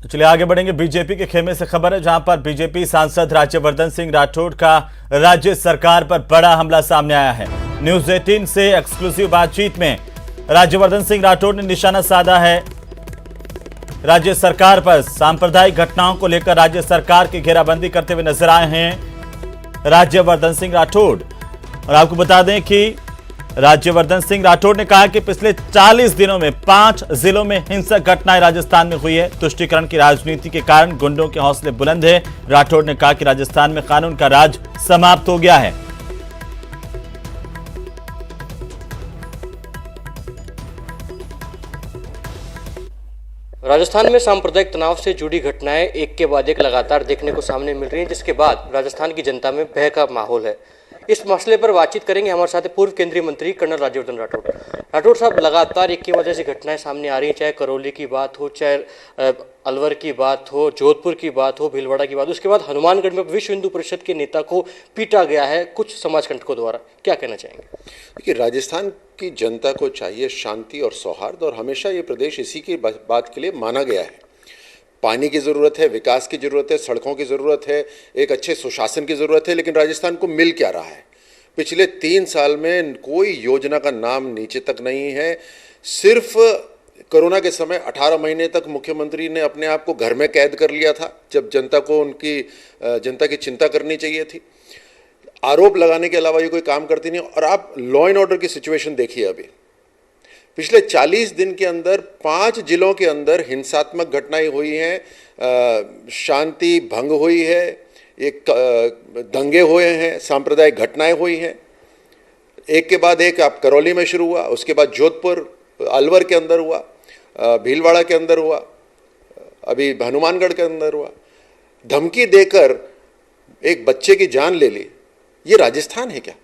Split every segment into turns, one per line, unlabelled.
चलिए आगे बढ़ेंगे। बीजेपी के खेमे से खबर है, जहां पर बीजेपी सांसद राज्यवर्धन सिंह राठौड़ का राज्य सरकार पर बड़ा हमला सामने आया है। न्यूज 18 से एक्सक्लूसिव बातचीत में राज्यवर्धन सिंह राठौड़ ने निशाना साधा है राज्य सरकार पर। सांप्रदायिक घटनाओं को लेकर राज्य सरकार की घेराबंदी करते हुए नजर आए हैं राज्यवर्धन सिंह राठौड़। और आपको बता दें कि राज्यवर्धन सिंह राठौड़ ने कहा कि पिछले 40 दिनों में 5 जिलों में हिंसक घटनाएं राजस्थान में हुई है। तुष्टीकरण की राजनीति के कारण गुंडों के हौसले बुलंद है। राठौड़ ने कहा कि राजस्थान में कानून का राज समाप्त हो गया है।
राजस्थान में सांप्रदायिक तनाव से जुड़ी घटनाएं एक के बाद एक लगातार देखने को सामने मिल रही हैं, जिसके बाद राजस्थान की जनता में भय का माहौल है। इस मसले पर बातचीत करेंगे हमारे साथ पूर्व केंद्रीय मंत्री कर्नल राज्यवर्धन राठौड़। राठौड़ साहब, लगातार एक की वजह से घटनाएं सामने आ रही हैं, चाहे करौली की बात हो, चाहे अलवर की बात हो, जोधपुर की बात हो, भीलवाड़ा की बात हो। उसके बाद हनुमानगढ़ में विश्व हिंदू परिषद के नेता को पीटा गया है कुछ समाजकंटकों द्वारा। क्या कहना चाहेंगे?
देखिए, राजस्थान की जनता को चाहिए शांति और सौहार्द, और हमेशा ये प्रदेश इसी की बात के लिए माना गया है। पानी की ज़रूरत है, विकास की ज़रूरत है, सड़कों की ज़रूरत है, एक अच्छे सुशासन की ज़रूरत है, लेकिन राजस्थान को मिल क्या रहा है? पिछले 3 साल में कोई योजना का नाम नीचे तक नहीं है। सिर्फ कोरोना के समय 18 महीने तक मुख्यमंत्री ने अपने आप को घर में कैद कर लिया था, जब जनता की चिंता करनी चाहिए थी। आरोप लगाने के अलावा ये कोई काम करती नहीं। और आप लॉ एंड ऑर्डर की सिचुएशन देखिए, अभी पिछले 40 दिन के अंदर 5 जिलों के अंदर हिंसात्मक घटनाएं हुई हैं, शांति भंग हुई है, एक दंगे हुए हैं, सांप्रदायिक घटनाएं हुई हैं। एक के बाद एक आप करौली में शुरू हुआ, उसके बाद जोधपुर, अलवर के अंदर हुआ, भीलवाड़ा के अंदर हुआ, अभी हनुमानगढ़ के अंदर हुआ। धमकी देकर एक बच्चे की जान ले ली। ये राजस्थान है क्या?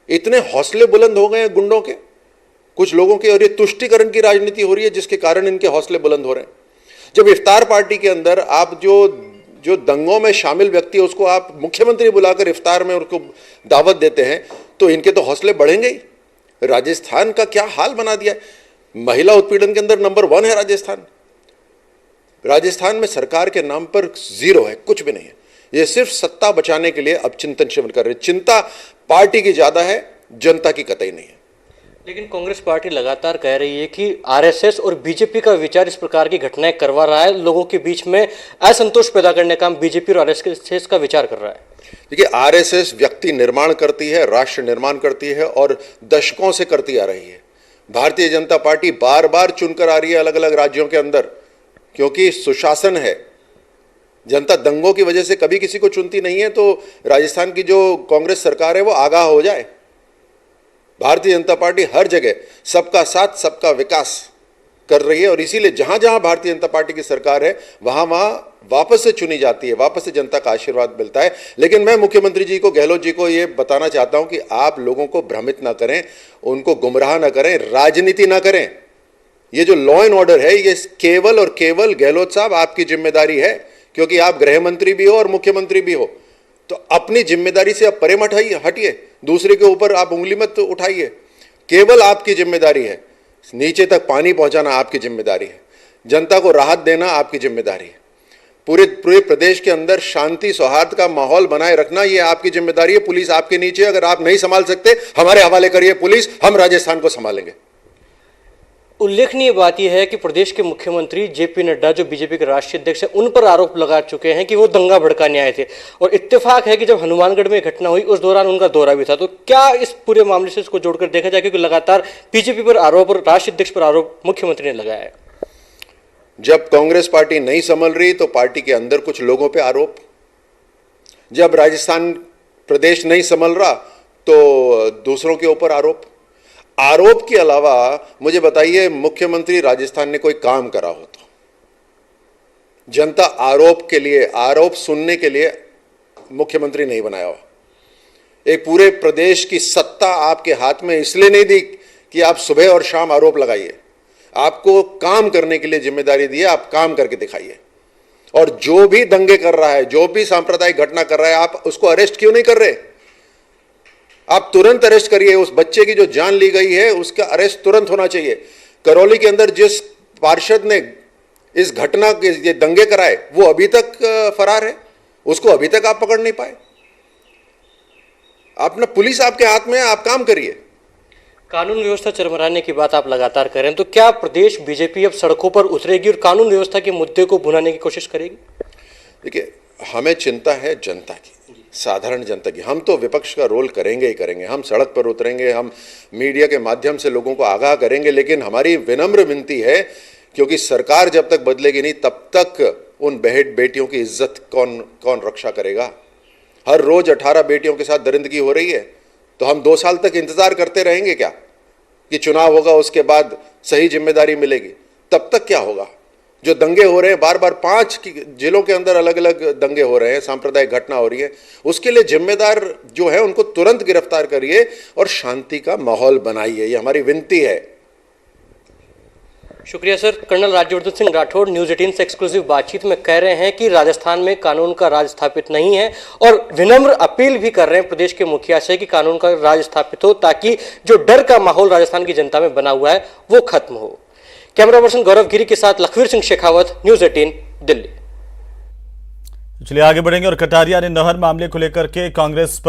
इतने हौसले बुलंद हो गए हैं गुंडों के, कुछ लोगों के, और ये तुष्टीकरण की राजनीति हो रही है जिसके कारण इनके हौसले बुलंद हो रहे हैं। जब इफ्तार पार्टी के अंदर आप जो दंगों में शामिल व्यक्ति है उसको आप मुख्यमंत्री बुलाकर इफ्तार में उसको दावत देते हैं, तो इनके तो हौसले बढ़ेंगे ही। राजस्थान का क्या हाल बना दिया है। महिला उत्पीड़न के अंदर नंबर 1 है राजस्थान। राजस्थान में सरकार के नाम पर 0 है, कुछ भी नहीं है। ये सिर्फ सत्ता बचाने के लिए अब चिंतन शिविर कर रहे। चिंता पार्टी की ज्यादा है, जनता की कतई नहीं है।
लेकिन कांग्रेस पार्टी लगातार कह रही है कि आरएसएस और बीजेपी का विचार इस प्रकार की घटनाएं करवा रहा है, लोगों के बीच में असंतोष पैदा करने का काम बीजेपी और आरएसएस का विचार कर रहा है।
देखिए, आरएसएस व्यक्ति निर्माण करती है, राष्ट्र निर्माण करती है, और दशकों से करती आ रही है। भारतीय जनता पार्टी बार बार चुनकर आ रही है अलग अलग राज्यों के अंदर, क्योंकि सुशासन है। जनता दंगों की वजह से कभी किसी को चुनती नहीं है। तो राजस्थान की जो कांग्रेस सरकार है वो आगाह हो जाए। भारतीय जनता पार्टी हर जगह सबका साथ सबका विकास कर रही है, और इसीलिए जहां जहां भारतीय जनता पार्टी की सरकार है वहां वहां वापस से चुनी जाती है, वापस से जनता का आशीर्वाद मिलता है। लेकिन मैं मुख्यमंत्री जी को, गहलोत जी को ये बताना चाहता हूं कि आप लोगों को भ्रमित ना करें, उनको गुमराह ना करें, राजनीति ना करें। ये जो लॉ एंड ऑर्डर है ये केवल और केवल गहलोत साहब आपकी जिम्मेदारी है, क्योंकि आप गृह मंत्री भी हो और मुख्यमंत्री भी हो। तो अपनी जिम्मेदारी से आप परे मत हटिए, दूसरे के ऊपर आप उंगली मत उठाइए। केवल आपकी जिम्मेदारी है, नीचे तक पानी पहुंचाना आपकी जिम्मेदारी है, जनता को राहत देना आपकी जिम्मेदारी है, पूरे प्रदेश के अंदर शांति सौहार्द का माहौल बनाए रखना ये आपकी जिम्मेदारी है। पुलिस आपके नीचे, अगर आप नहीं संभाल सकते हमारे हवाले करिए पुलिस, हम राजस्थान को संभालेंगे।
उल्लेखनीय बात यह है कि प्रदेश के मुख्यमंत्री जेपी नड्डा, जो बीजेपी के राष्ट्रीय अध्यक्ष हैं, उन पर आरोप लगा चुके हैं कि वो दंगा भड़काने आए थे। और इत्तेफाक है कि जब हनुमानगढ़ में घटना हुई उस दौरान उनका दौरा भी था। तो क्या इस पूरे मामले से इसको जोड़कर देखा जाए, क्योंकि लगातार बीजेपी पर आरोप और राष्ट्रीय अध्यक्ष पर आरोप मुख्यमंत्री ने लगाया है।
जब कांग्रेस पार्टी नहीं संभल रही तो पार्टी के अंदर कुछ लोगों पे आरोप, जब राजस्थान प्रदेश नहीं संभल रहा तो दूसरों के ऊपर आरोप के अलावा मुझे बताइए, मुख्यमंत्री राजस्थान ने कोई काम करा हो तो? जनता आरोप के लिए, आरोप सुनने के लिए मुख्यमंत्री नहीं बनाया हो। एक पूरे प्रदेश की सत्ता आपके हाथ में इसलिए नहीं दी कि आप सुबह और शाम आरोप लगाइए। आपको काम करने के लिए जिम्मेदारी दी है, आप काम करके दिखाइए। और जो भी दंगे कर रहा है, जो भी सांप्रदायिक घटना कर रहा है, आप उसको अरेस्ट क्यों नहीं कर रहे? आप तुरंत अरेस्ट करिए। उस बच्चे की जो जान ली गई है उसका अरेस्ट तुरंत होना चाहिए। करौली के अंदर जिस पार्षद ने इस घटना के ये दंगे कराए वो अभी तक फरार है, उसको अभी तक आप पकड़ नहीं पाए। अपना पुलिस आपके हाथ में है, आप काम करिए।
कानून व्यवस्था चरमराने की बात आप लगातार कर रहे हैं, तो क्या प्रदेश बीजेपी अब सड़कों पर उतरेगी और कानून व्यवस्था के मुद्दे को भुनाने की कोशिश करेगी?
देखिए, हमें चिंता है जनता की, साधारण जनता की। हम तो विपक्ष का रोल करेंगे ही करेंगे, हम सड़क पर उतरेंगे, हम मीडिया के माध्यम से लोगों को आगाह करेंगे, लेकिन हमारी विनम्र विनती है, क्योंकि सरकार जब तक बदलेगी नहीं तब तक उन बहन बेटियों की इज्जत कौन रक्षा करेगा। हर रोज 18 बेटियों के साथ दरिंदगी हो रही है, तो हम 2 साल तक इंतजार करते रहेंगे क्या कि चुनाव होगा उसके बाद सही जिम्मेदारी मिलेगी? तब तक क्या होगा? जो दंगे हो रहे हैं बार बार 5 जिलों के अंदर अलग अलग दंगे हो रहे हैं, सांप्रदायिक घटना हो रही है, उसके लिए जिम्मेदार जो है उनको तुरंत गिरफ्तार करिए और शांति का माहौल बनाइए, ये हमारी विनती है।
शुक्रिया sir. Colonel Rajyavardhan Singh Rathore news 18 से एक्सक्लूसिव बातचीत में कह रहे हैं कि राजस्थान में कानून का राज स्थापित नहीं है और विनम्र अपील भी कर रहे हैं प्रदेश के मुखिया से कि कानून का राज स्थापित हो, ताकि जो डर का माहौल राजस्थान की जनता में बना हुआ है वो खत्म हो। कैमरा पर्सन गौरव गिरी के साथ लखवीर सिंह शेखावत, न्यूज 18 दिल्ली।
चलिए आगे बढ़ेंगे और कटारिया ने नहर मामले को लेकर के कांग्रेस पर